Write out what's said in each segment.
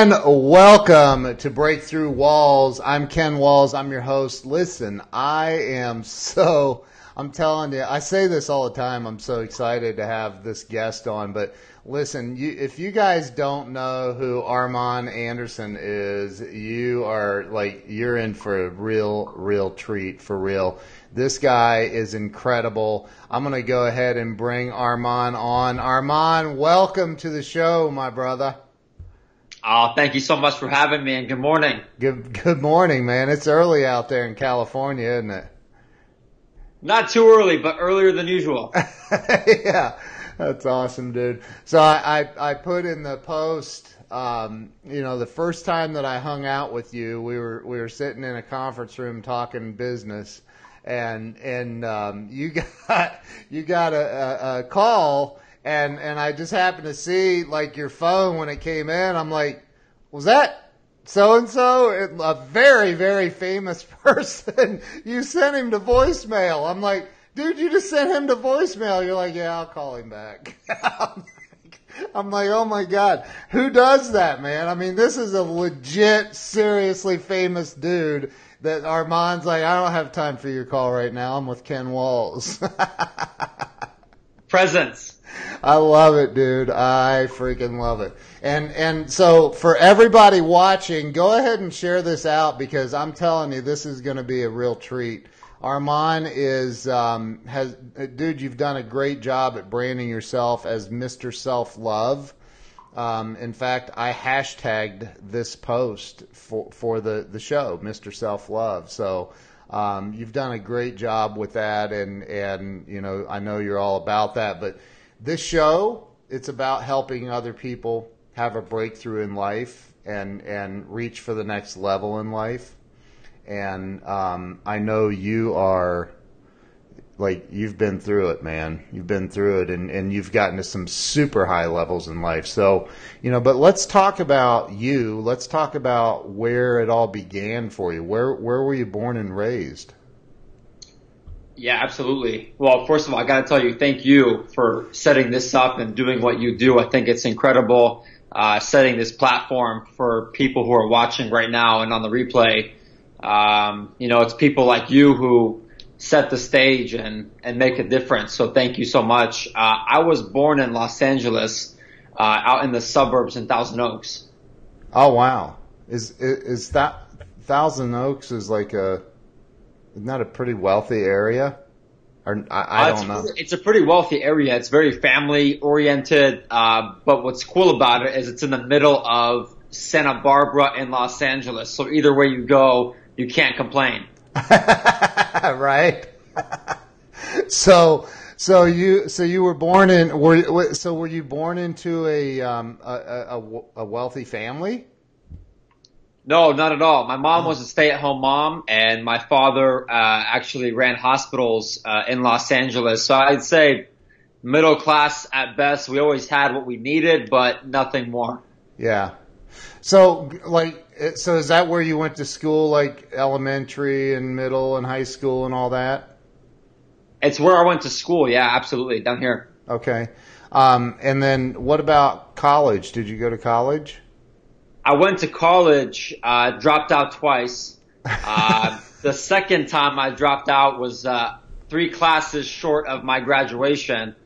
And welcome to Breakthrough Walls. I'm Ken Walls. I'm your host. Listen, I'm telling you, I say this all the time. I'm so excited to have this guest on. But listen, if you guys don't know who Armon Anderson is, you're in for a real treat, for real. This guy is incredible. I'm going to go ahead and bring Armon on. Armon, welcome to the show, my brother. Oh, thank you so much for having me, and good morning. Good morning, man. It's early out there in California, isn't it? Not too early, but earlier than usual. Yeah, that's awesome, dude. So I put in the post, the first time that I hung out with you, we were sitting in a conference room talking business, and you got a call. And I just happened to see like your phone when it came in. I'm like, was that so-and-so? A very, very famous person. You sent him to voicemail. I'm like, dude, you just sent him to voicemail. You're like, yeah, I'll call him back. I'm like, oh my God, who does that, man? I mean, this is a legit, seriously famous dude that Armand's like, I don't have time for your call right now. I'm with Ken Walls. Presents. I love it, dude. I freaking love it. And so for everybody watching, go ahead and share this out because I'm telling you, this is going to be a real treat. Armon dude, you've done a great job at branding yourself as Mr. Self-Love. In fact, I hashtagged this post for the show, Mr. Self-Love. So, you've done a great job with that. And, I know you're all about that, but this show, it's about helping other people have a breakthrough in life and reach for the next level in life. And I know you are, you've been through it, man. You've been through it, and you've gotten to some super high levels in life. So, but let's talk about you. Let's talk about where it all began for you. Where were you born and raised? Yeah, absolutely. Well, first of all, I got to tell you, thank you for setting this up and doing what you do. I think it's incredible, setting this platform for people who are watching right now and on the replay. It's people like you who set the stage and make a difference. So thank you so much. I was born in Los Angeles, out in the suburbs in Thousand Oaks. Oh, wow. Is that Thousand Oaks isn't that a pretty wealthy area? Or I don't know. It's a pretty wealthy area. It's very family oriented. But what's cool about it is it's in the middle of Santa Barbara and Los Angeles. So either way you go, you can't complain. Right. So you were born in were you born into a wealthy family? No, not at all. My mom was a stay-at-home mom, and my father actually ran hospitals in Los Angeles. So I'd say middle class at best. We always had what we needed, but nothing more. Yeah. So is that where you went to school, like elementary and middle and high school and all that? It's where I went to school. Yeah, absolutely. Down here. Okay. And then what about college? Did you go to college? I went to college, dropped out twice. The second time I dropped out was 3 classes short of my graduation.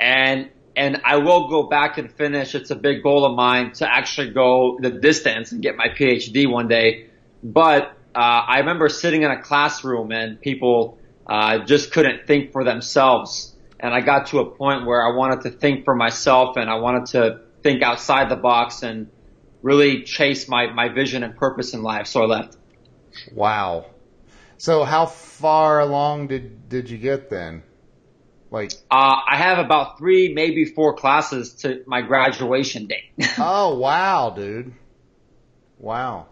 And I will go back and finish. It's a big goal of mine to actually go the distance and get my PhD one day. But I remember sitting in a classroom and people just couldn't think for themselves. And I got to a point where I wanted to think for myself and I wanted to think outside the box and really chase my vision and purpose in life. So I left. Wow. So how far along did you get then? I have about 3, maybe 4 classes to my graduation date. Oh, wow, dude. Wow.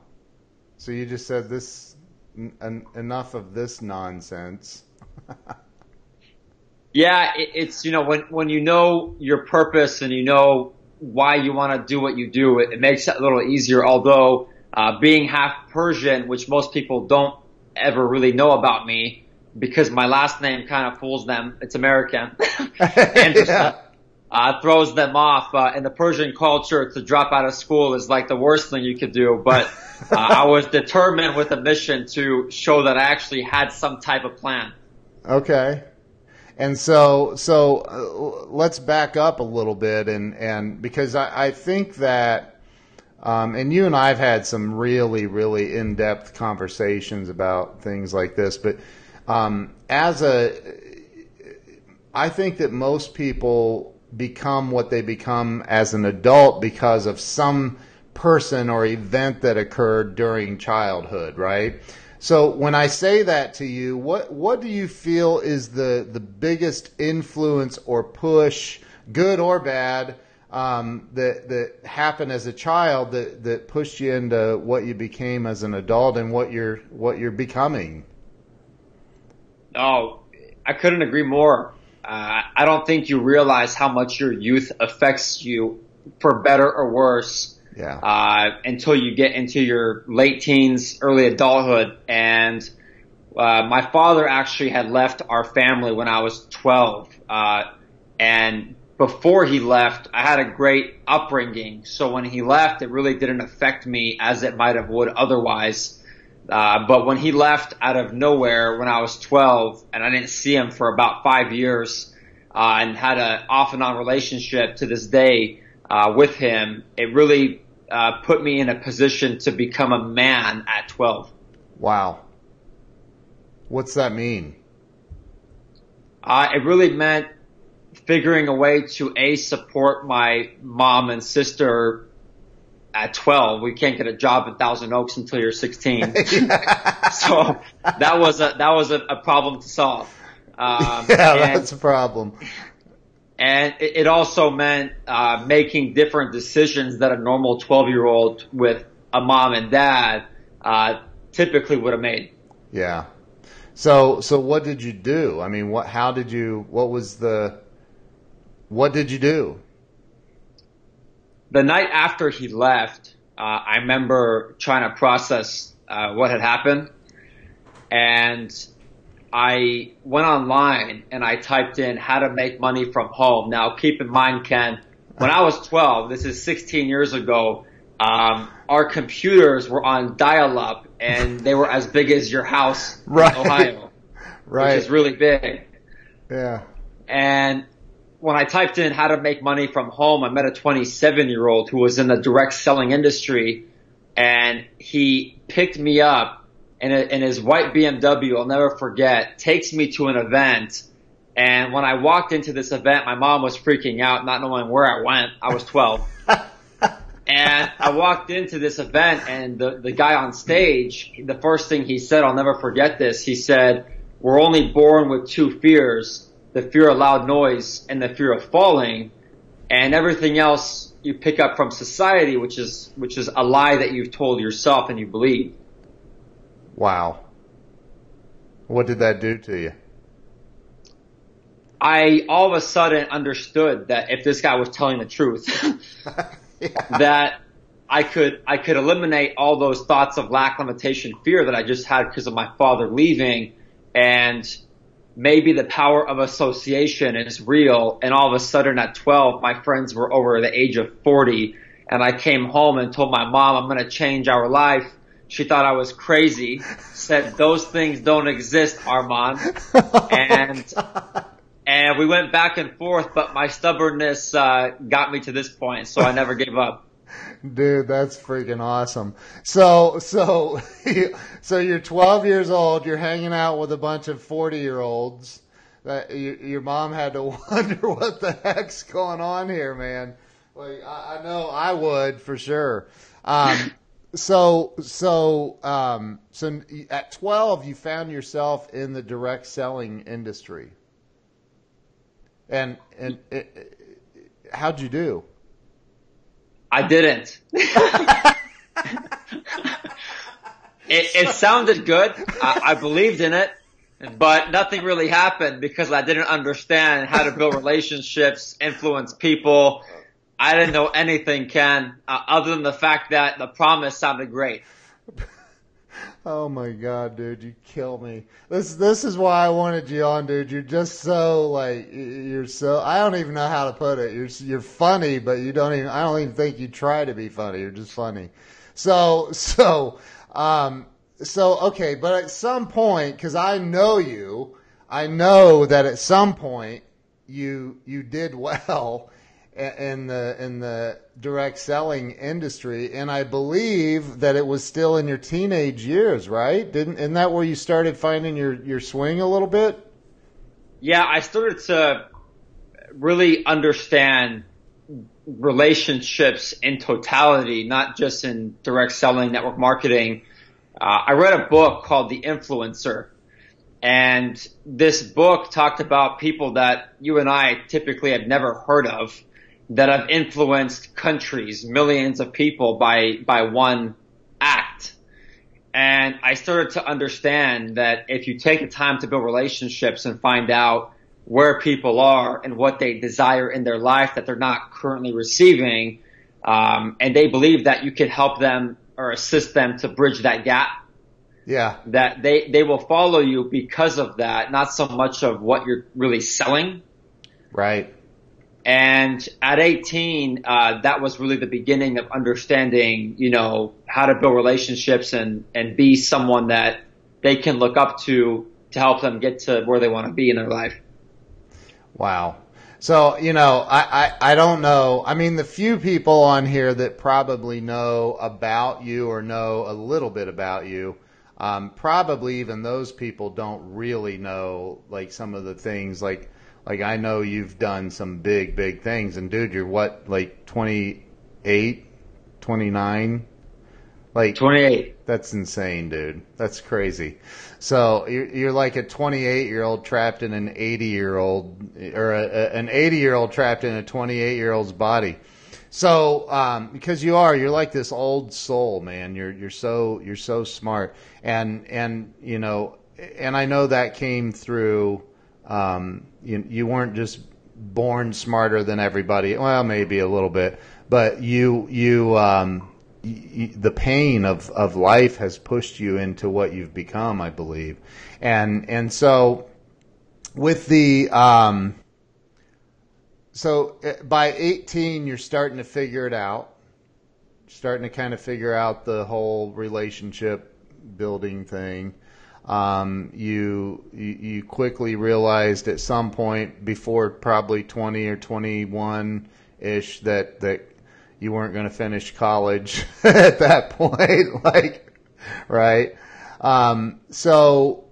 So you just said enough of this nonsense. Yeah, it's, when you know your purpose and you know why you want to do what you do, it makes it a little easier. Although, being half Persian, which most people don't ever really know about me, because my last name kind of fools them. It's American. Anderson. Yeah. throws them off. In the Persian culture, to drop out of school is like the worst thing you could do. But I was determined with a mission to show that I actually had some type of plan. Okay. And so let's back up a little bit, and because I think that, and you and I have had some really, really in-depth conversations about things like this, but I think that most people become what they become as an adult because of some person or event that occurred during childhood, right? So when I say that to you, what do you feel is the biggest influence or push, good or bad, that happened as a child that pushed you into what you became as an adult and what you're becoming? Oh, I couldn't agree more. I don't think you realize how much your youth affects you, for better or worse. Yeah. Until you get into your late teens, early adulthood. And my father actually had left our family when I was 12. And before he left, I had a great upbringing. So when he left, it really didn't affect me as it might have would otherwise. But when he left out of nowhere when I was 12, and I didn't see him for about 5 years, and had an off and on relationship to this day with him, it really put me in a position to become a man at 12. Wow. What's that mean? It really meant figuring a way to support my mom and sister at 12. We can't get a job at Thousand Oaks until you're 16. So that was a problem to solve. That's a problem. And it also meant making different decisions that a normal 12-year-old with a mom and dad typically would have made. Yeah. So what did you do? I mean, what did you do? The night after he left, I remember trying to process what had happened, and I went online and I typed in how to make money from home. Now, keep in mind, Ken, when I was 12, this is 16 years ago, our computers were on dial-up and they were as big as your house in Ohio, which is really big. Yeah. And when I typed in how to make money from home, I met a 27-year-old who was in the direct selling industry, and he picked me up in his white BMW, I'll never forget, takes me to an event. And when I walked into this event, my mom was freaking out, not knowing where I went. I was 12. And I walked into this event, and the guy on stage, the first thing he said, I'll never forget this, he said, "We're only born with two fears, the fear of loud noise and the fear of falling, and everything else you pick up from society, which is a lie that you've told yourself and you believe." Wow. What did that do to you? I all of a sudden understood that if this guy was telling the truth, that I could eliminate all those thoughts of lack, limitation, fear that I just had because of my father leaving, and maybe the power of association is real. And all of a sudden at 12, my friends were over the age of 40, and I came home and told my mom, "I'm going to change our life." She thought I was crazy, said, "Those things don't exist, Armon." And we went back and forth, but my stubbornness got me to this point, so I never gave up. Dude, that's freaking awesome. So you're 12 years old, you're hanging out with a bunch of 40-year-olds. Your mom had to wonder what the heck's going on here, man. Like, I know I would for sure. So at 12, you found yourself in the direct selling industry. And how'd you do? I didn't. It sounded good. I believed in it, but nothing really happened because I didn't understand how to build relationships, influence people. I didn't know anything, Ken, other than the fact that the promise sounded great. Oh my God, dude, you kill me. This is why I wanted you on, dude. You're just so like you're so I don't even know how to put it. You're funny, but you don't even I don't even think you try to be funny. You're just funny. So okay, but at some point, because I know you, I know that at some point you did well in the direct selling industry, and I believe that it was still in your teenage years, right? Isn't that where you started finding your swing a little bit? Yeah, I started to really understand relationships in totality, not just in direct selling, network marketing. I read a book called The Influencer, and this book talked about people that you and I typically have never heard of that have influenced countries, millions of people by one act. And I started to understand that if you take the time to build relationships and find out where people are and what they desire in their life that they're not currently receiving, and they believe that you can help them or assist them to bridge that gap, Yeah. that they will follow you because of that, not so much of what you're really selling. Right. And at 18, that was really the beginning of understanding, how to build relationships and be someone that they can look up to help them get to where they want to be in their life. Wow. So, I don't know. I mean, the few people on here that probably know about you or know a little bit about you, probably even those people don't really know like some of the things like I know you've done some big things, and dude, you're what, like 28, 29? Like 28. That's insane, dude. That's crazy. So you're like a 28-year-old trapped in an 80-year-old, or an 80-year-old trapped in a 28-year-old's body. So because you're like this old soul, man. You're so smart, and I know that came through. You weren't just born smarter than everybody. Well, maybe a little bit, but the pain of life has pushed you into what you've become, I believe. And so with the, by 18, you're starting to figure it out, starting to kind of figure out the whole relationship building thing. You quickly realized at some point before probably 20 or 21 ish that you weren't going to finish college at that point, right? So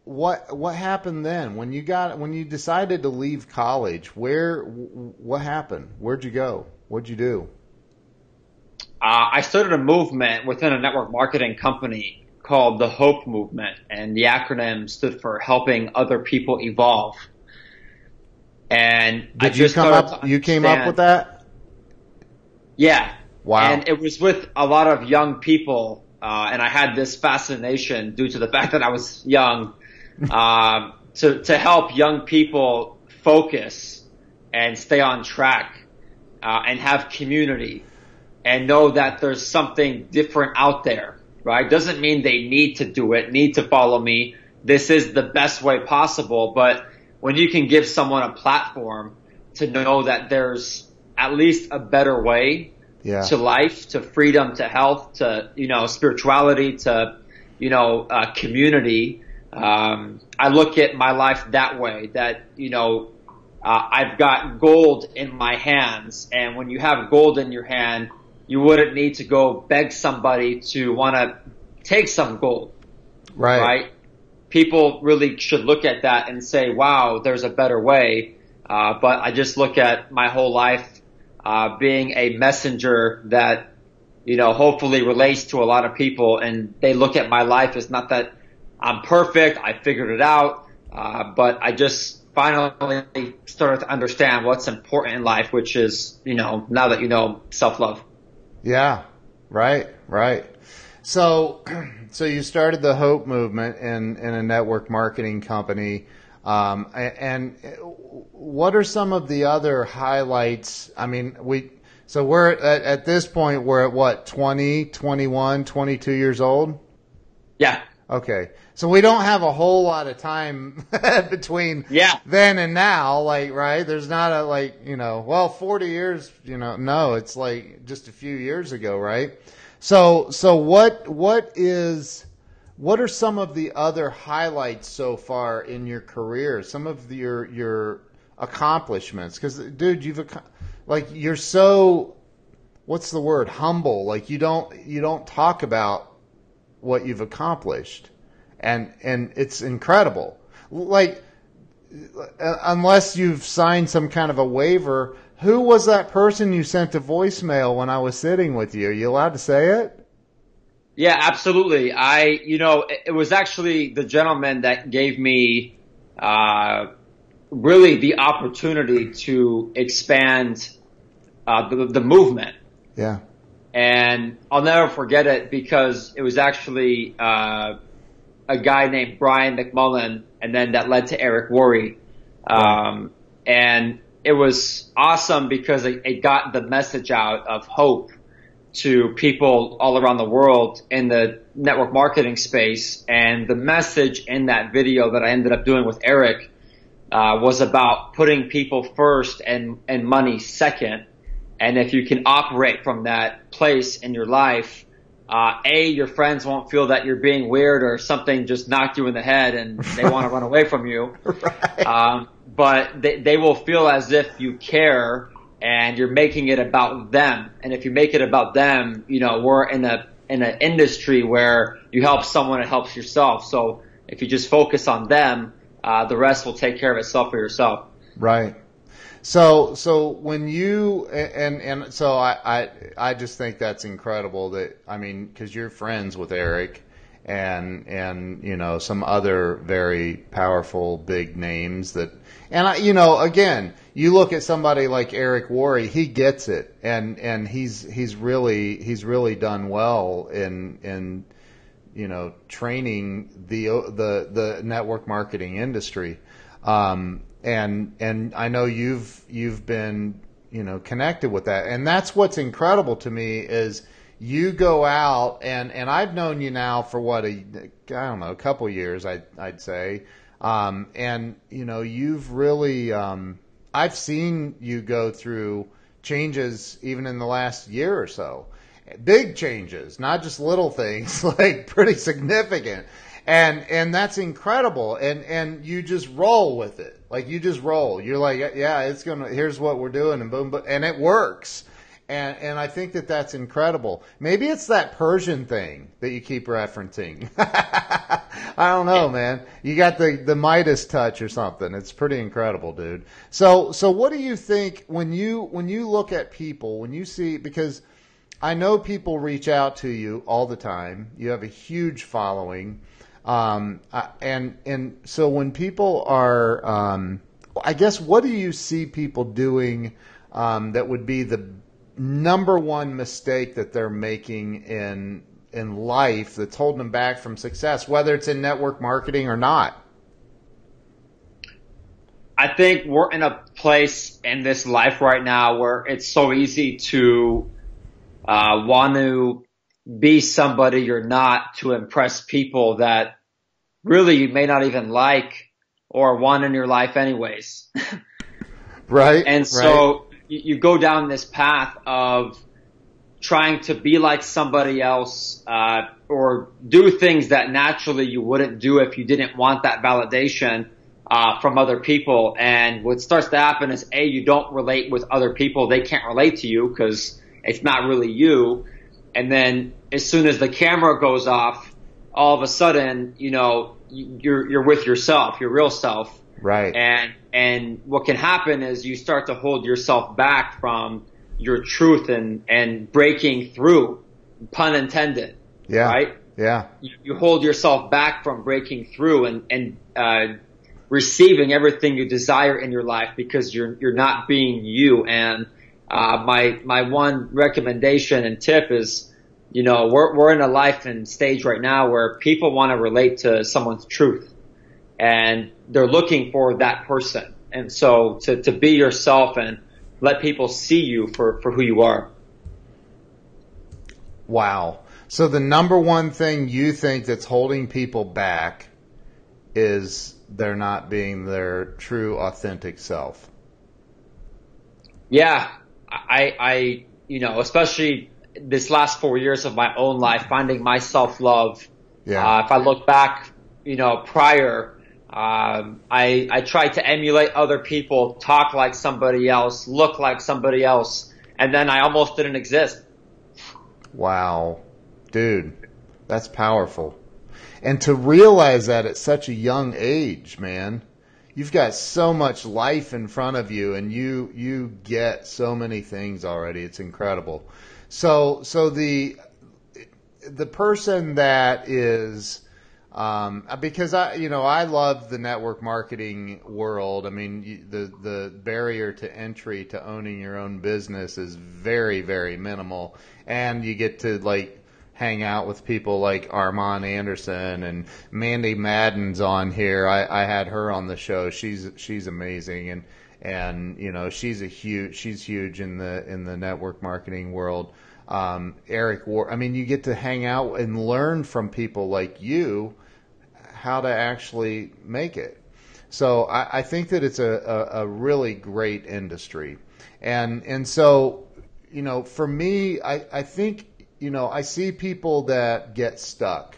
what happened then when you decided to leave college? What happened? Where'd you go? What'd you do? I started a movement within a network marketing company called the HOPE movement, and the acronym stood for Helping Other People Evolve. And you came up with that? Yeah. Wow. And it was with a lot of young people, and I had this fascination due to the fact that I was young, to help young people focus and stay on track, and have community and know that there's something different out there, right? Doesn't mean they need to do it, need to follow me. This is the best way possible. But when you can give someone a platform to know that there's at least a better way to life, to freedom, to health, to, spirituality, to, community, I look at my life that way, that, I've got gold in my hands. And when you have gold in your hand, you wouldn't need to go beg somebody to want to take some gold, right? People really should look at that and say, wow, there's a better way. But I just look at my whole life being a messenger that, hopefully relates to a lot of people. And they look at my life as not that I'm perfect, I figured it out, but I just finally started to understand what's important in life, which is, now that self-love. Yeah, right. So you started the Hope movement in a network marketing company. And what are some of the other highlights? I mean, we're at this point, we're at what, 20, 21, 22 years old? Yeah. Okay. So we don't have a whole lot of time between then and now, like, right? There's not a, like, 40 years, no, it's like just a few years ago, right? So what are some of the other highlights so far in your career? Some of your accomplishments? Because, dude, you're so, what's the word? Humble. Like, you don't talk about what you've accomplished, and it's incredible. Like, unless you've signed some kind of a waiver, who was that person you sent a voicemail when I was sitting with you? Are you allowed to say it? Yeah, absolutely. It was actually the gentleman that gave me, really the opportunity to expand, the movement. Yeah. And I'll never forget it because it was actually, a guy named Brian McMullen, and then that led to Eric Worre. And it was awesome because it got the message out of hope to people all around the world in the network marketing space. And the message in that video that I ended up doing with Eric, was about putting people first and money second. And if you can operate from that place in your life, your friends won't feel that you're being weird or something just knocked you in the head and they want to run away from you. Right. But they will feel as if you care and you're making it about them. And if you make it about them, we're in an industry where you help someone, it helps yourself. So if you just focus on them, the rest will take care of itself for yourself. Right. So when you, and so I just think that's incredible because you're friends with Eric and some other very powerful big names again, you look at somebody like Eric Worre, he gets it and he's really done well in training the network marketing industry. And I know you've been, connected with that. And that's what's incredible to me is you go out and I've known you now for a couple years, I'd say. You've really, I've seen you go through changes even in the last year or so. Big changes, not just little things, like pretty significant. And that's incredible. And you just roll with it. Like you just roll. You're like, yeah, here's what we're doing and boom, and it works. And I think that's incredible. Maybe it's that Persian thing that you keep referencing. I don't know, man. You got the Midas touch or something. It's pretty incredible, dude. So what do you think when you look at people, when you see, because I know people reach out to you all the time. You have a huge following. And so when people are, I guess, what do you see people doing, that would be the number one mistake that they're making in life that's holding them back from success, whether it's in network marketing or not? I think we're in a place in this life right now where it's so easy to, want to be somebody you're not to impress people that really you may not even like or want in your life anyways. Right. And so you go down this path of trying to be like somebody else, or do things that naturally you wouldn't do if you didn't want that validation, from other people. And what starts to happen is you don't relate with other people. They can't relate to you because it's not really you. And then as soon as the camera goes off, all of a sudden, you're with yourself, your real self. Right. And what can happen is you start to hold yourself back from your truth and breaking through, pun intended. Yeah. Right? Yeah. You hold yourself back from breaking through and receiving everything you desire in your life because you're not being you. And my one recommendation and tip is, we're in a life and stage right now where people want to relate to someone's truth and they're looking for that person. And so to be yourself and let people see you for who you are. Wow. So the number one thing you think that's holding people back is they're not being their true, authentic self. Yeah, especially this last 4 years of my own life, finding my self-love. Yeah. If I look back, prior, I tried to emulate other people, talk like somebody else, look like somebody else, and then I almost didn't exist. Wow. Dude, that's powerful. And to realize that at such a young age, man, you've got so much life in front of you, and you get so many things already. It's incredible. So the person that is, because I love the network marketing world. I mean, the barrier to entry to owning your own business is very, very minimal, and you get to hang out with people like Armon Anderson, and Mandy Madden's on here. I had her on the show. She's amazing, and she's huge in the network marketing world. Eric Ward. I mean, you get to hang out and learn from people like you how to actually make it. So I think that it's a really great industry, and so for me, I think. I see people that get stuck.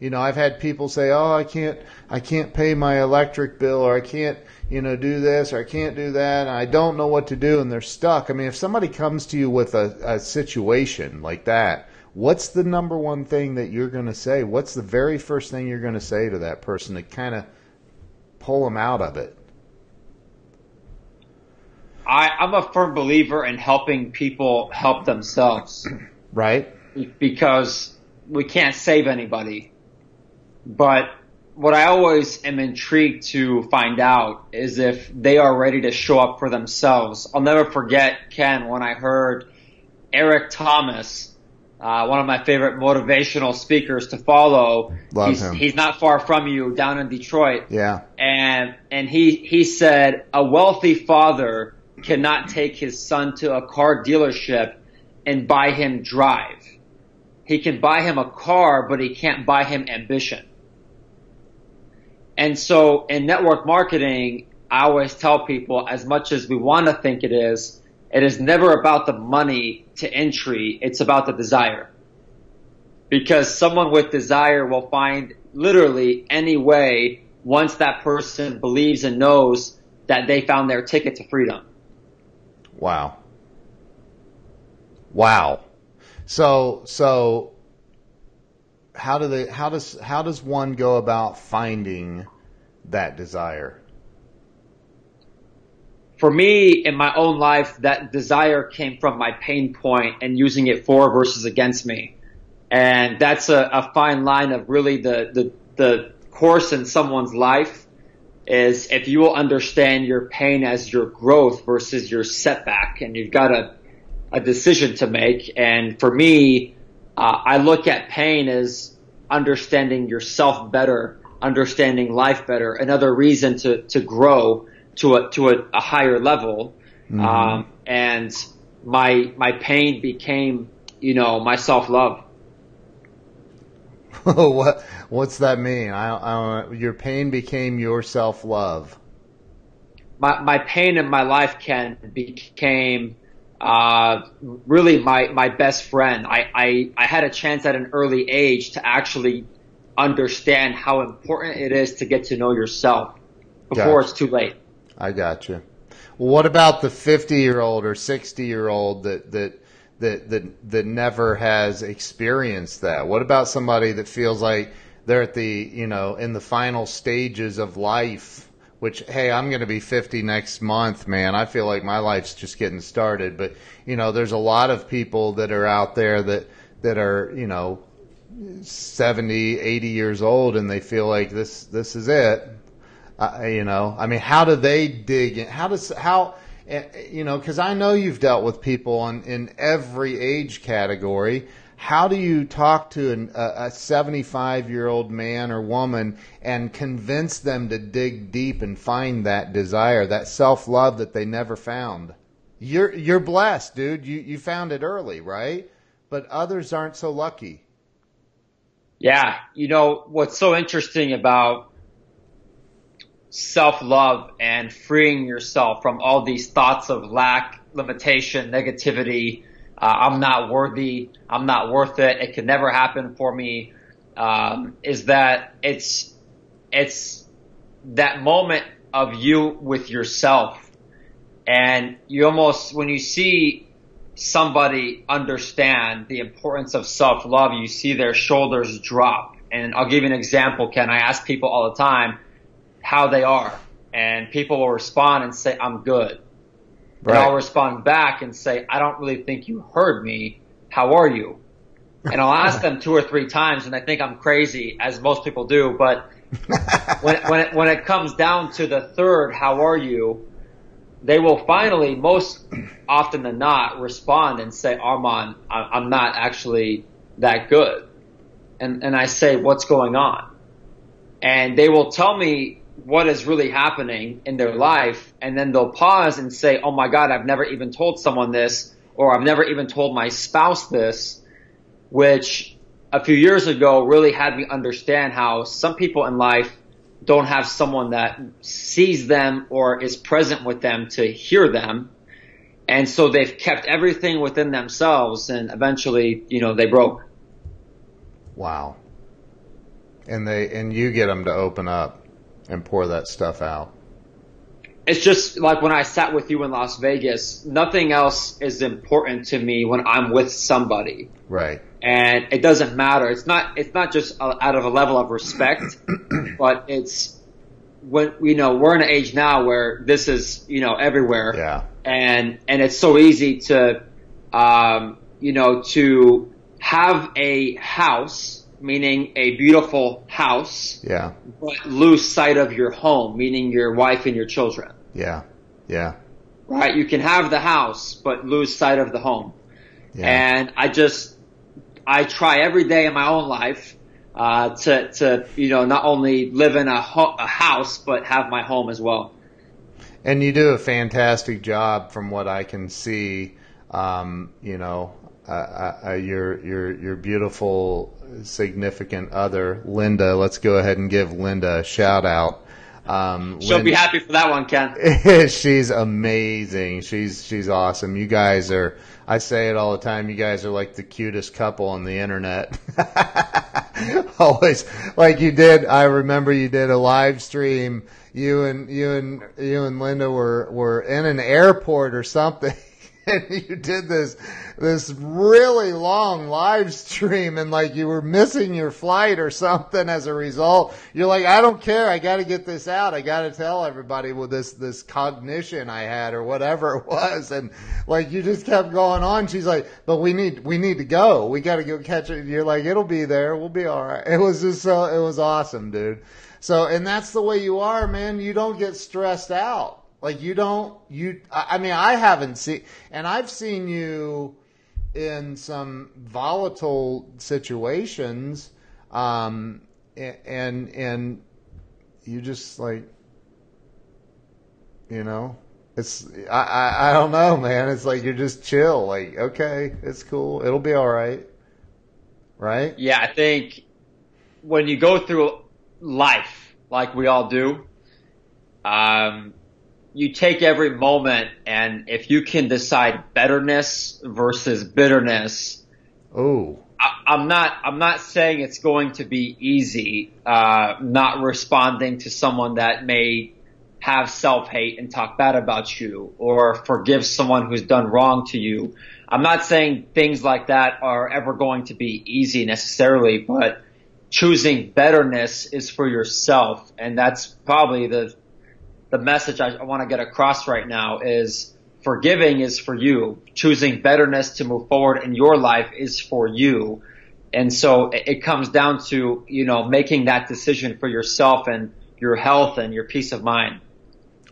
I've had people say, "Oh, I can't pay my electric bill, or I can't, do this, or I can't do that, and I don't know what to do," and they're stuck. I mean, if somebody comes to you with a situation like that, what's the number one thing that you're going to say? What's the very first thing you're going to say to that person to kind of pull them out of it? I'm a firm believer in helping people help themselves. Right. Because we can't save anybody. But what I always am intrigued to find out is if they are ready to show up for themselves. I'll never forget, Ken, when I heard Eric Thomas, one of my favorite motivational speakers to follow. Love him. He's not far from you, down in Detroit. Yeah. And he said, a wealthy father cannot take his son to a car dealership and buy him drive. He can buy him a car, but he can't buy him ambition. And so in network marketing, I always tell people, as much as we want to think it is never about the money to entry. It's about the desire. Because someone with desire will find literally any way once that person believes and knows that they found their ticket to freedom. Wow. Wow. So how does one go about finding that desire? For me, in my own life, that desire came from my pain point and using it for versus against me. And that's a fine line of really the course in someone's life is if you will understand your pain as your growth versus your setback, and you've got a decision to make. And for me, I look at pain as understanding yourself better, understanding life better, another reason to grow to a higher level. Mm-hmm. And my pain became, my self-love. What's that mean? Your pain became your self-love. My pain in my life, Ken, became really my best friend. I had a chance at an early age to actually understand how important it is to get to know yourself before it's too late. I got you. Well, what about the 50-year-old or 60-year-old that never has experienced that? What about somebody that feels like they're at the, in the final stages of life? Which, hey, I'm going to be 50 next month, man. I feel like my life's just getting started. But, there's a lot of people that are out there that are, 70, 80 years old, and they feel like this is it. I mean, how do they dig in? Because I know you've dealt with people in every age category. How do you talk to a 75-year-old man or woman and convince them to dig deep and find that desire, that self-love that they never found? You're blessed, dude. You found it early, right? But others aren't so lucky. Yeah. You know, what's so interesting about self-love and freeing yourself from all these thoughts of lack, limitation, negativity, I'm not worthy, I'm not worth it, it could never happen for me, is that it's that moment of you with yourself. And you almost, when you see somebody understand the importance of self-love, you see their shoulders drop. And I'll give you an example, Ken. I ask people all the time how they are, and people will respond and say, I'm good. Right. And I'll respond back and say, I don't really think you heard me. How are you? And I'll ask them 2 or 3 times, and I think I'm crazy, as most people do. But when it comes down to the third, how are you? They will finally, most often than not, respond and say, Armon, I'm not actually that good. And I say, what's going on? And they will tell me what is really happening in their life, and then they'll pause and say, oh my God, I've never even told someone this, or I've never even told my spouse this, which a few years ago really had me understand how some people in life don't have someone that sees them or is present with them to hear them. And so they've kept everything within themselves, and eventually, you know, they broke. Wow. And you get them to open up and pour that stuff out. It's just like when I sat with you in Las Vegas, nothing else is important to me when I'm with somebody. Right. And it doesn't matter. It's not just out of a level of respect, but it's when, you know, we're in an age now where this is, you know, everywhere. Yeah. And it's so easy to, you know, to have a house, meaning a beautiful house. Yeah. But lose sight of your home, meaning your wife and your children. Yeah. Yeah. Right? You can have the house, but lose sight of the home. Yeah. And I try every day in my own life, to, you know, not only live in a house, but have my home as well. And you do a fantastic job from what I can see. You know, your beautiful significant other, Linda. Let's go ahead and give Linda a shout out. She'll be happy for that one, Ken. She's amazing. She's awesome. You guys are, I say it all the time, you guys are like the cutest couple on the internet. Always, like you did, I remember you did a live stream. You and Linda were in an airport or something. And you did this really long live stream, and like you were missing your flight or something as a result. You're like, I don't care. I got to get this out. I got to tell everybody with this cognition I had or whatever it was. And like you just kept going on. She's like, but we need to go. We got to go catch it. You're like, it'll be there. We'll be all right. It was just it was awesome, dude. So, and that's the way you are, man. You don't get stressed out. Like I mean, I haven't seen, and I've seen you in some volatile situations, and you just like, you know, it's, I don't know, man. It's like, you're just chill. Like, okay, it's cool. It'll be all right. Right? Yeah. I think when you go through life, like we all do, you take every moment, and if you can decide betterness versus bitterness, I'm not saying it's going to be easy, not responding to someone that may have self-hate and talk bad about you, or forgive someone who's done wrong to you. I'm not saying things like that are ever going to be easy necessarily, but choosing betterness is for yourself, and that's probably the message I want to get across right now is forgiving is for you. Choosing betterness to move forward in your life is for you. And so it comes down to, you know, making that decision for yourself and your health and your peace of mind.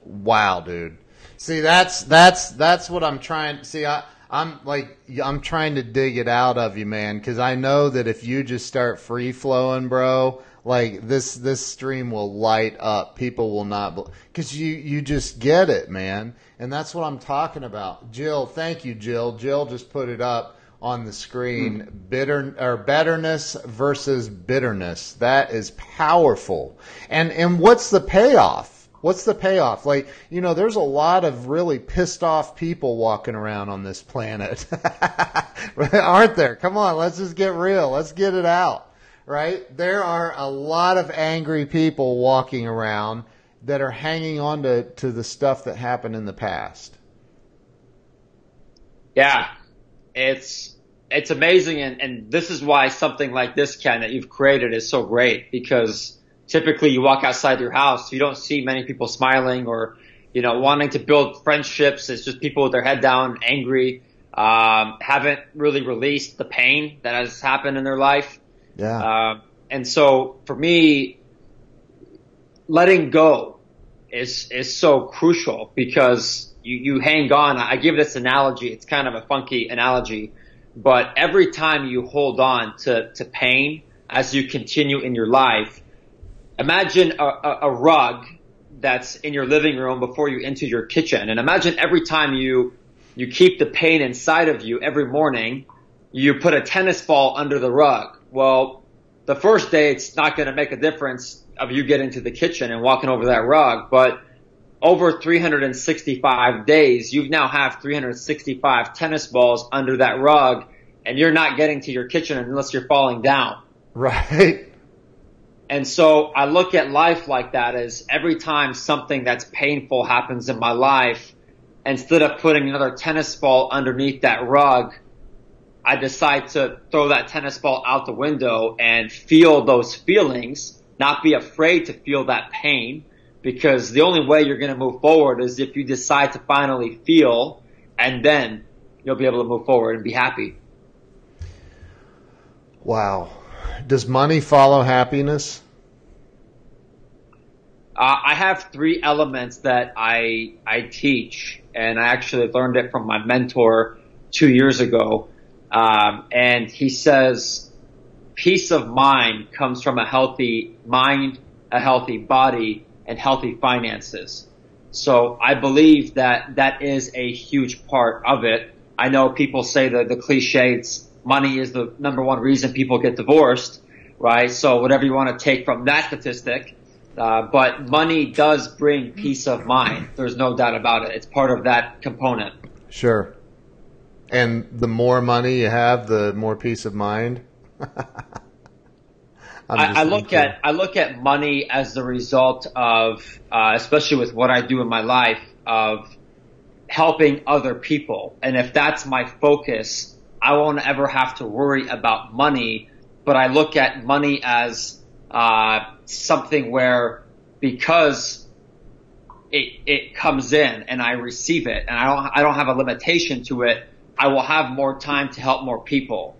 Wow, dude. See, that's what I'm trying. See, I'm trying to dig it out of you, man, because I know that if you just start free flowing, bro, like this stream will light up. People will not, because you just get it, man. And that's what I'm talking about. Jill, thank you, Jill. Jill just put it up. on the screen, betterness versus bitterness. That is powerful. And what's the payoff? What's the payoff? Like, there's a lot of really pissed off people walking around on this planet. Aren't there? Come on, let's just get real. Let's get it out. Right? There are a lot of angry people walking around that are hanging on to the stuff that happened in the past. Yeah. It's amazing, and this is why something like this, Ken, that you've created is so great, because typically you walk outside your house, you don't see many people smiling or, wanting to build friendships. It's just people with their head down, angry, haven't really released the pain that has happened in their life. Yeah. And so for me, letting go is so crucial, because you hang on. I give this analogy. It's kind of a funky analogy, but every time you hold on to pain as you continue in your life, imagine a rug that's in your living room before you enter your kitchen. And imagine every time you keep the pain inside of you every morning, you put a tennis ball under the rug. Well, the first day it's not going to make a difference of you getting to the kitchen and walking over that rug, but over 365 days, you now have 365 tennis balls under that rug, and you're not getting to your kitchen unless you're falling down. Right. And so I look at life like that, as every time something that's painful happens in my life, instead of putting another tennis ball underneath that rug, I decide to throw that tennis ball out the window and feel those feelings, not be afraid to feel that pain. Because the only way you're going to move forward is if you decide to finally feel, and then you'll be able to move forward and be happy. Wow. Does money follow happiness? I have 3 elements that I teach, and I actually learned it from my mentor 2 years ago. And he says, peace of mind comes from a healthy mind, a healthy body, and healthy finances. So I believe that is a huge part of it. I know people say the cliches, money is the number one reason people get divorced, right? So whatever you want to take from that statistic, but money does bring peace of mind. There's no doubt about it. It's part of that component. Sure. And the more money you have, the more peace of mind. I look at money as the result of, especially with what I do in my life, of helping other people. And if that's my focus, I won't ever have to worry about money. But I look at money as something where, because it comes in and I receive it, and I don't have a limitation to it, I will have more time to help more people.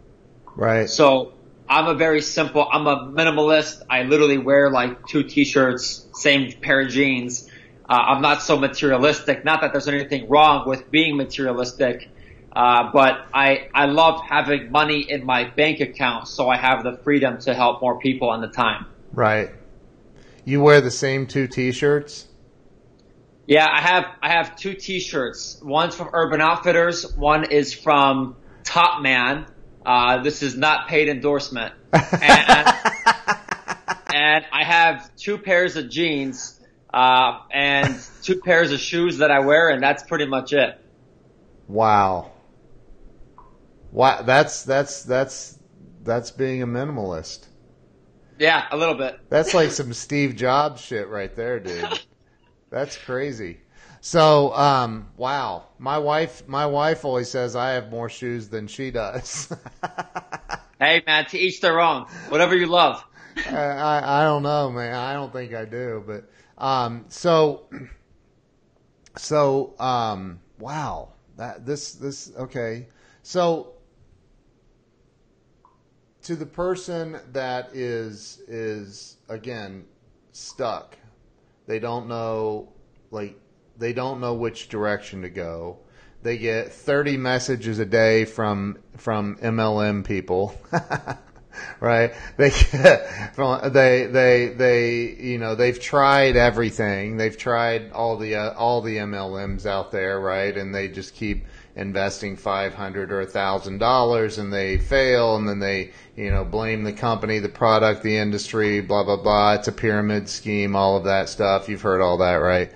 Right. So I'm a minimalist. I literally wear like 2 t-shirts, same pair of jeans. I'm not so materialistic. Not that there's anything wrong with being materialistic, but I love having money in my bank account, so I have the freedom to help more people on the time. Right. You wear the same 2 t-shirts? Yeah, I have 2 t-shirts. One's from Urban Outfitters. One is from Top Man. This is not paid endorsement. And I have 2 pairs of jeans, and 2 pairs of shoes that I wear, and that's pretty much it. Wow. Wow. That's being a minimalist. Yeah, a little bit. That's like some Steve Jobs shit right there, dude. That's crazy. So, wow. My wife always says I have more shoes than she does. Hey, man, to each their own. Whatever you love. I don't know, man. I don't think I do, but wow. Okay. So, to the person that is again stuck, they don't know which direction to go. They get 30 messages a day from MLM people, right? They've tried everything. They've tried all the MLMs out there, right? And they just keep investing $500 or $1,000 and they fail, and then they, blame the company, the product, the industry, blah, blah, blah. It's a pyramid scheme, all of that stuff. You've heard all that, right?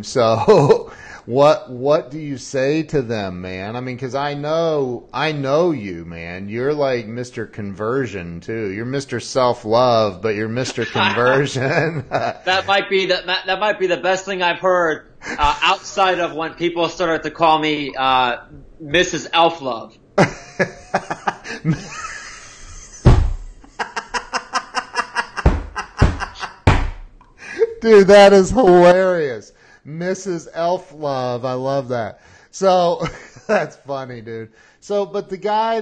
So what do you say to them, man? I mean, because I know you, man. You're like Mr. Conversion too. You're Mr. Self-Love, but you're Mr. Conversion. That might be the best thing I've heard outside of when people started to call me Mrs. Elf Love. Dude, that is hilarious. Mrs. Elf Love. I love that. So that's funny, dude. So, but the guy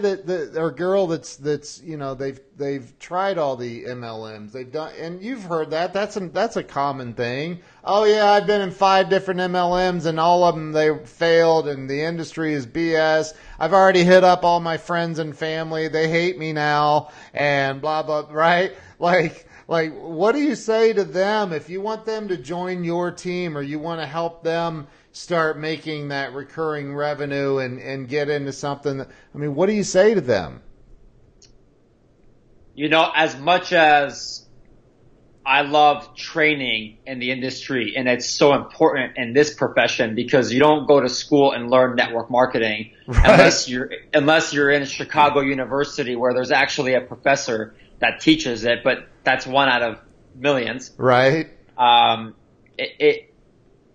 or girl that's they've tried all the MLMs. They've done, and you've heard that. That's a common thing. Oh yeah, I've been in 5 different MLMs and all of them they failed, and the industry is BS. I've already hit up all my friends and family. They hate me now, and blah blah. Right? Like, what do you say to them if you want them to join your team, or you want to help them start making that recurring revenue and get into something? What do you say to them? As much as I love training in the industry, and it's so important in this profession because you don't go to school and learn network marketing unless you're in Chicago University where there's actually a professor that teaches it, but that's one out of millions. Right. I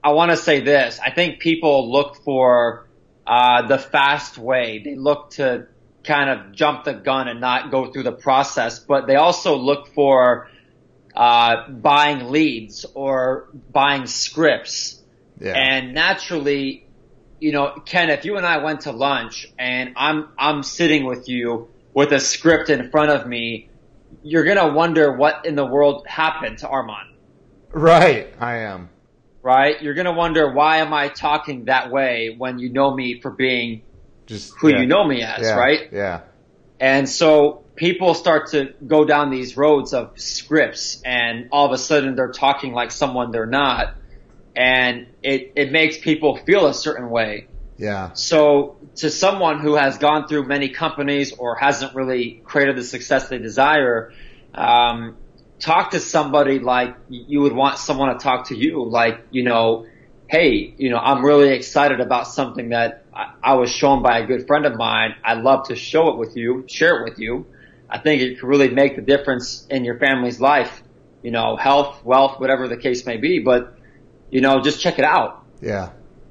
want to say this. I think people look for the fast way. They look to kind of jump the gun and not go through the process, but they also look for buying leads or buying scripts. Yeah. And naturally, Ken, if you and I went to lunch and I'm sitting with you with a script in front of me, you're going to wonder what in the world happened to Armon. Right, I am. Right? You're going to wonder, why am I talking that way when you know me for being just who you know me as, right? Yeah. And so people start to go down these roads of scripts, and all of a sudden they're talking like someone they're not. And it makes people feel a certain way. Yeah. So to someone who has gone through many companies or hasn't really created the success they desire, talk to somebody like you would want someone to talk to you. Like, hey, I'm really excited about something that I was shown by a good friend of mine. I'd love to share it with you. I think it could really make the difference in your family's life, health, wealth, whatever the case may be. But, just check it out. Yeah.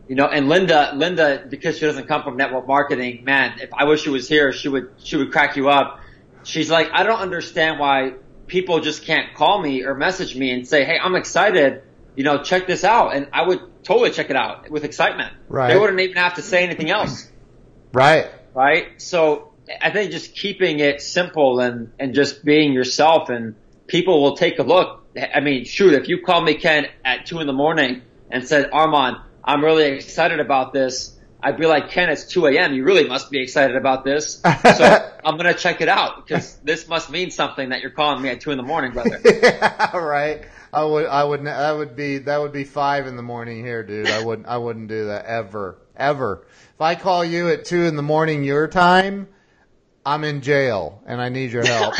And Linda, because she doesn't come from network marketing, man, if I wish she was here, she would crack you up. She's like, I don't understand why people just can't call me or message me and say, hey, I'm excited, check this out. And I would totally check it out with excitement. Right. They wouldn't even have to say anything else. Right. Right. So I think just keeping it simple and just being yourself, and people will take a look. Shoot, if you called me, Ken, at 2 a.m. and said, Armon, I'm really excited about this, I'd be like, Ken, it's 2 a.m. You really must be excited about this. So I'm going to check it out, because this must mean something that you're calling me at 2 a.m, brother. Yeah, right. That would be 5 a.m. here, dude. I wouldn't do that ever. If I call you at 2 a.m. your time, I'm in jail and I need your help.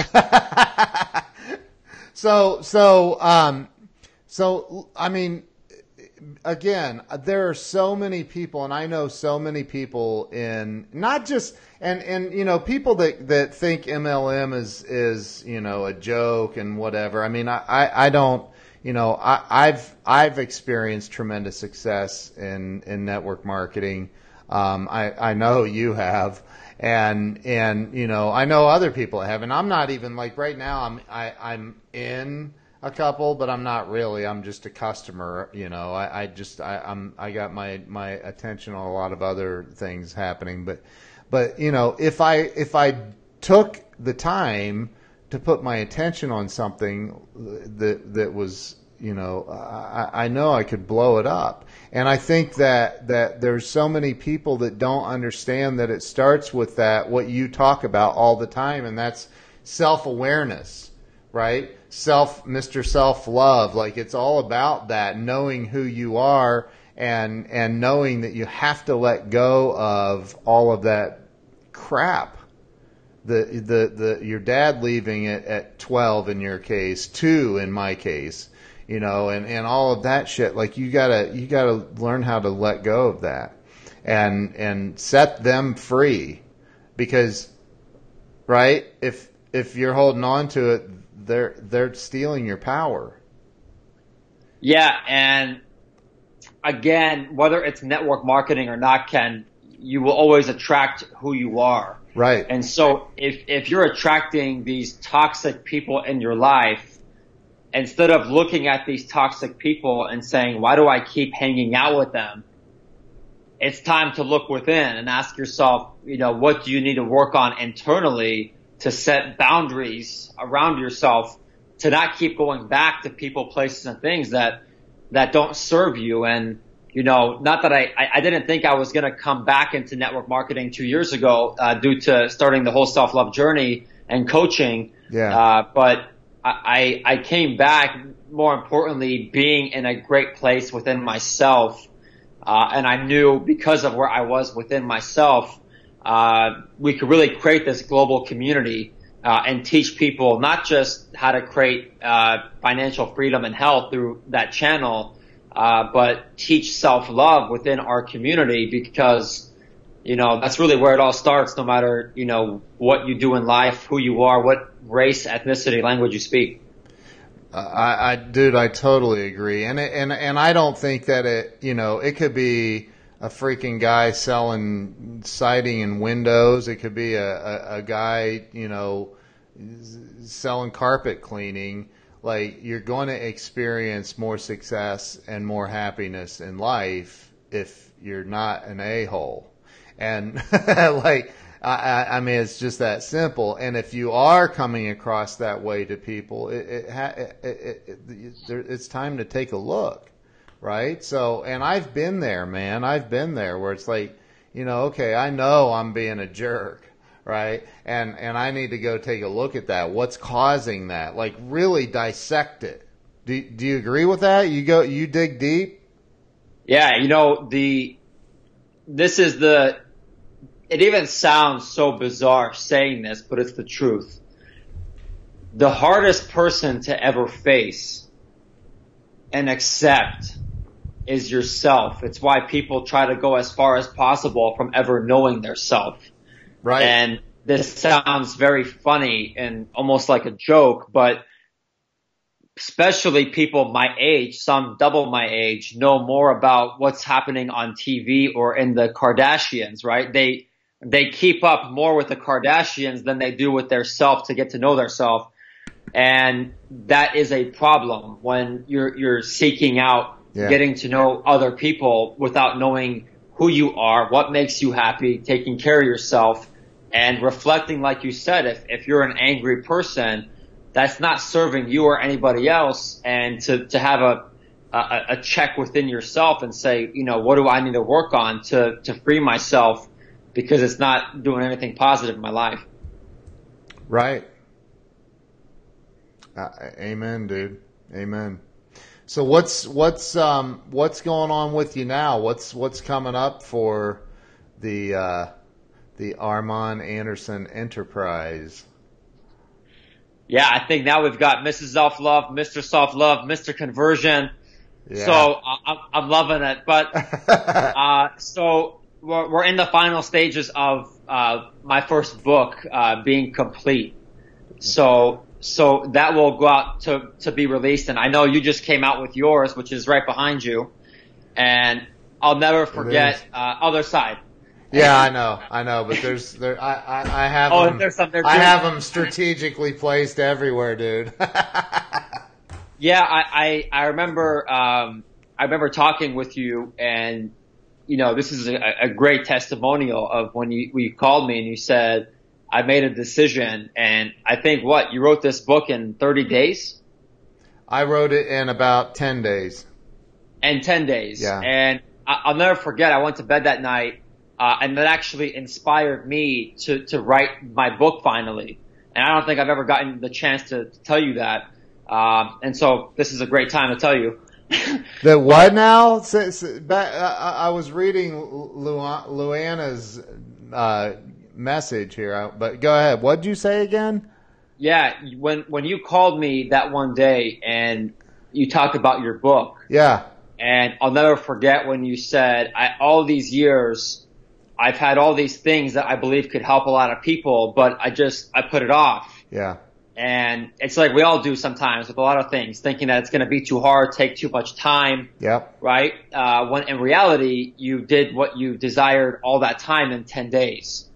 Again, there are so many people, and I know so many people in not just people that think MLM is a joke and whatever. I don't. I've experienced tremendous success in network marketing. I know you have, and I know other people have, and I'm not even like right now. I'm in a couple, but I'm not really. I'm just a customer. I got my attention on a lot of other things happening, but if I took the time to put my attention on something that was, I know I could blow it up. And I think that there's so many people that don't understand that it starts with what you talk about all the time, and that's self-awareness, right? Mr. Self-Love. Like, it's all about that, knowing who you are and knowing that you have to let go of all of that crap. Your dad leaving it at 12 in your case, 2 in my case, and all of that shit. Like you gotta learn how to let go of that and set them free, because, right? If you're holding on to it, they're stealing your power. Yeah, and again, whether it's network marketing or not, Ken, you will always attract who you are. Right. And so if you're attracting these toxic people in your life, instead of looking at these toxic people and saying, why do I keep hanging out with them? It's time to look within and ask yourself, what do you need to work on internally to set boundaries around yourself, to not keep going back to people, places, and things that don't serve you. And, not that I didn't think I was going to come back into network marketing 2 years ago, due to starting the whole self-love journey and coaching. Yeah. But I came back, more importantly, being in a great place within myself. And I knew, because of where I was within myself, we could really create this global community, and teach people not just how to create financial freedom and health through that channel, but teach self-love within our community, because that's really where it all starts, no matter what you do in life, who you are, what race, ethnicity, language you speak. Dude, I totally agree, and I don't think that it could be a freaking guy selling siding and windows. It could be a guy, selling carpet cleaning. Like, you're going to experience more success and more happiness in life if you're not an a-hole. And I mean, it's just that simple. And if you are coming across that way to people, it's time to take a look, right? So, and I've been there, man. I've been there where it's like, okay, I know I'm being a jerk, right? And I need to go take a look at that. What's causing that? Like, really dissect it. Do you agree with that? You dig deep? Yeah, it even sounds so bizarre saying this, but it's the truth. The hardest person to ever face and accept is yourself. It's why people try to go as far as possible from ever knowing their self. Right. And this sounds very funny and almost like a joke, but especially people my age, some double my age, know more about what's happening on TV or in the Kardashians, right? They keep up more with the Kardashians than they do with their self to get to know their self. And that is a problem when you're seeking out, getting to know other people without knowing who you are, what makes you happy, taking care of yourself, and reflecting, like you said, if you're an angry person, that's not serving you or anybody else. And to have a check within yourself and say, what do I need to work on to free myself, because it's not doing anything positive in my life. Right. Amen, dude. Amen. So what's going on with you now? What's coming up for the Armon Anderson enterprise? Yeah, I think now we've got Mrs. Self-Love, Mr. Self-Love, Mr. Conversion. Yeah. So I'm loving it. But so we're in the final stages of my first book being complete. So that will go out to be released. And I know you just came out with yours, which is right behind you. And I'll never forget Other Side. Yeah, I know, but I have them. I have them strategically placed everywhere, dude. Yeah, I remember talking with you, and this is a great testimonial of when you called me and you said, I made a decision. And I think you wrote this book in 30 days? I wrote it in about 10 days. And 10 days. Yeah. And I'll never forget, I went to bed that night, and that actually inspired me to write my book finally. And I don't think I've ever gotten the chance to tell you that. And so this is a great time to tell you. The what But now? I was reading Luana's message here, but go ahead. What did you say again? yeah, when you called me that one day and you talked about your book, Yeah, and I'll never forget when you said, all these years, I've had all these things that I believe could help a lot of people, but I put it off. yeah, And it's like we all do sometimes with a lot of things, thinking that it's going to be too hard, take too much time, yep, right? When in reality, you did what you desired all that time in 10 days.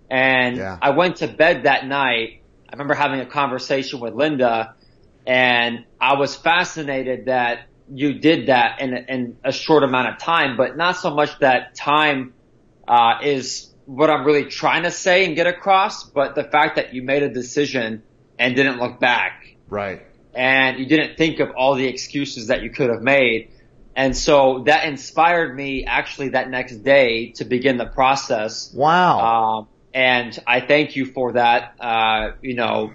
And yeah. I went to bed that night. I remember having a conversation with Linda, and I was fascinated that you did that in a short amount of time, but not so much that time is what I'm really trying to say and get across, but the fact that you made a decision and didn't look back. Right. And you didn't think of all the excuses that you could have made. And so that inspired me actually that next day to begin the process. Wow. And I thank you for that,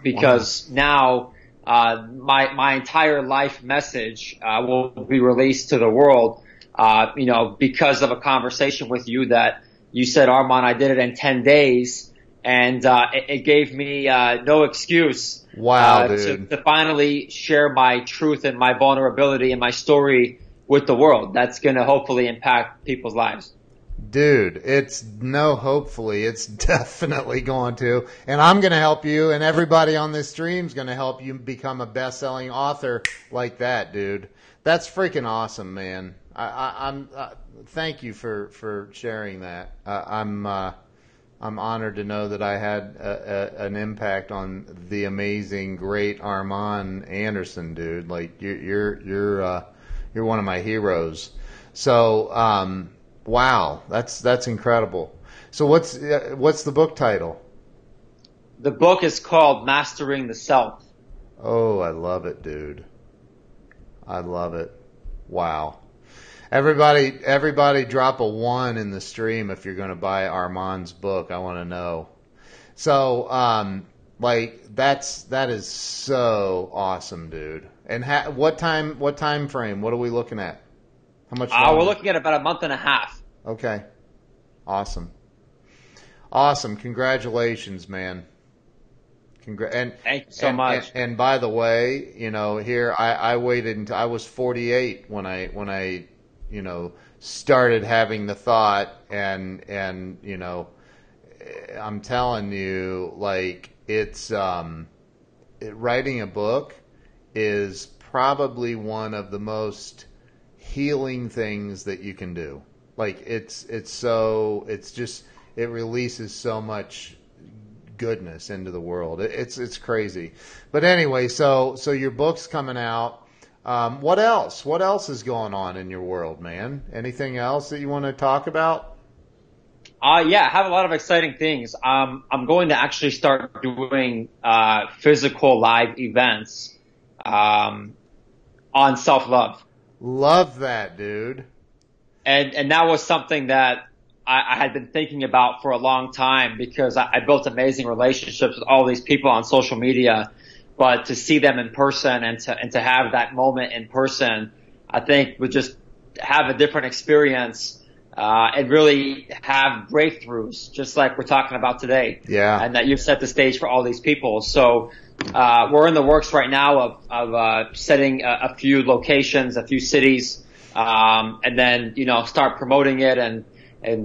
because now, my entire life message, will be released to the world, because of a conversation with you that you said, Armon, I did it in 10 days. And it gave me no excuse Wow, dude. to finally share my truth and my vulnerability and my story with the world. That's going to hopefully impact people's lives. Dude, hopefully, it's definitely going to. And I'm going to help you, and everybody on this stream is going to help you become a best-selling author like that, dude. That's freaking awesome, man. Thank you for sharing that. I'm honored to know that I had an impact on the amazing, great Armon Anderson, dude. Like you're one of my heroes. So, wow, that's incredible. So what's the book title? The book is called Mastering the Self. Oh, I love it, dude. I love it. Wow. Everybody drop a 1 in the stream if you're going to buy Armon's book. I want to know. So, that is so awesome, dude. And what time frame? What are we looking at? How much longer? We're looking at about a month and a half. Okay. Awesome. Awesome. Congratulations, man. Thank you so much. And by the way, here I waited until I was 48 when I started having the thought, and I'm telling you, like, it's writing a book is probably one of the most healing things that you can do. Like, it releases so much goodness into the world. It's crazy. But anyway, so your book's coming out. What else? What else is going on in your world, man? Anything else that you want to talk about? Yeah, I have a lot of exciting things. I'm going to actually start doing physical live events on self-love. Love that, dude. And that was something that I had been thinking about for a long time, because I built amazing relationships with all these people on social media. But to see them in person and to have that moment in person, I think would just have a different experience, and really have breakthroughs, just like we're talking about today. Yeah. And that you've set the stage for all these people. So, we're in the works right now of setting a few locations, a few cities, and then, start promoting it and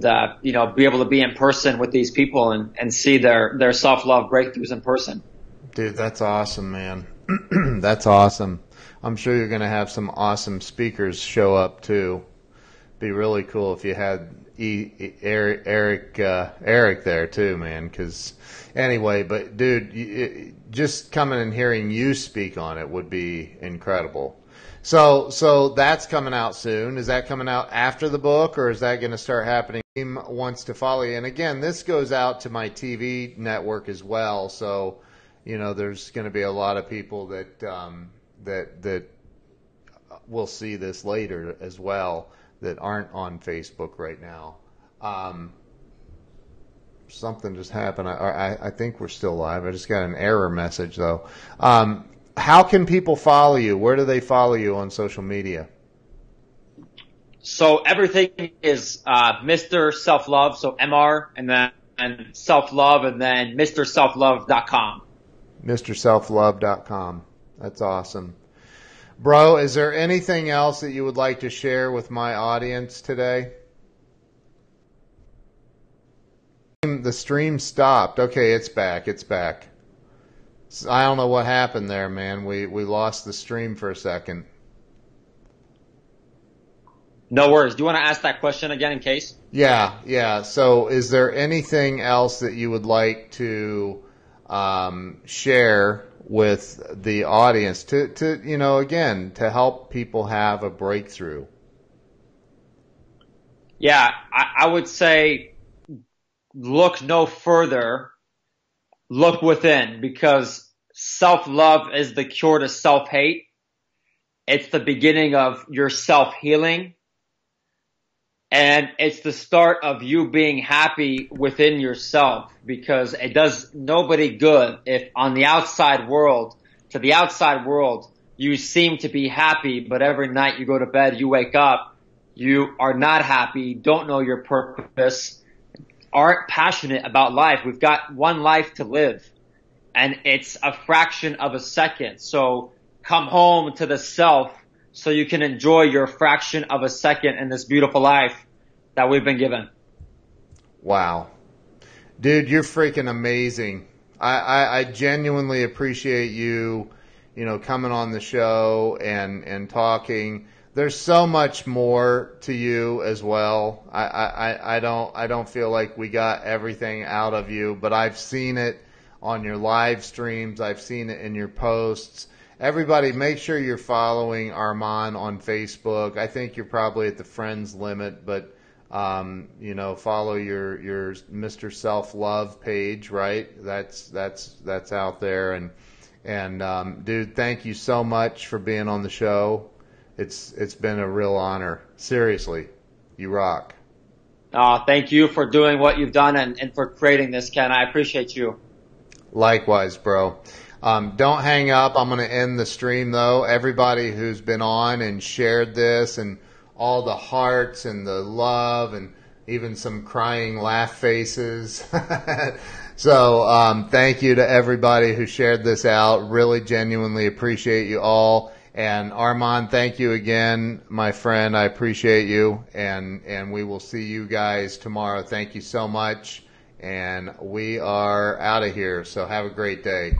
be able to be in person with these people and see their self-love breakthroughs in person. Dude, that's awesome, man. That's awesome. I'm sure you're going to have some awesome speakers show up too. Be really cool if you had Eric there too, man. Because anyway, but dude, just coming and hearing you speak on it would be incredible. So that's coming out soon. Is that coming out after the book, or is that going to start happening? Wants to follow you, and again, this goes out to my TV network as well. So, there's going to be a lot of people that that will see this later as well that aren't on Facebook right now. Something just happened. I think we're still live. I just got an error message though. How can people follow you? Where do they follow you on social media? So everything is Mr. Self-Love, so MR, and then self-love, and then MrSelfLove.com. MrSelfLove.com. That's awesome. Bro, is there anything else that you would like to share with my audience today? The stream stopped. Okay, it's back. It's back. I don't know what happened there, man. We lost the stream for a second. No worries. Do you want to ask that question again in case? Yeah. So is there anything else that you would like to share with the audience to again, to help people have a breakthrough? Yeah, I would say look no further, look within, because self-love is the cure to self-hate. It's the beginning of your self-healing. And it's the start of you being happy within yourself, because it does nobody good if on the outside world, to the outside world, you seem to be happy, but every night you go to bed, you wake up, you are not happy, don't know your purpose, aren't passionate about life. We've got one life to live, and it's a fraction of a second. So come home to the self so you can enjoy your fraction of a second in this beautiful life that we've been given. Wow. Dude, you're freaking amazing. I genuinely appreciate you, coming on the show and talking. There's so much more to you as well. I don't feel like we got everything out of you, but I've seen it on your live streams. I've seen it in your posts. Everybody, make sure you're following Armon on Facebook. I think you're probably at the friends limit, but follow your Mr. Self-Love page, right? That's out there. And dude, thank you so much for being on the show. It's been a real honor. Seriously, you rock. Thank you for doing what you've done and for creating this, Ken. I appreciate you. Likewise, bro. Don't hang up. I'm going to end the stream, though. Everybody who's been on and shared this, and all the hearts and the love and even some crying laugh faces. So thank you to everybody who shared this out. Really genuinely appreciate you all. And Armon, thank you again, my friend. I appreciate you. And we will see you guys tomorrow. Thank you so much. And we are out of here. So have a great day.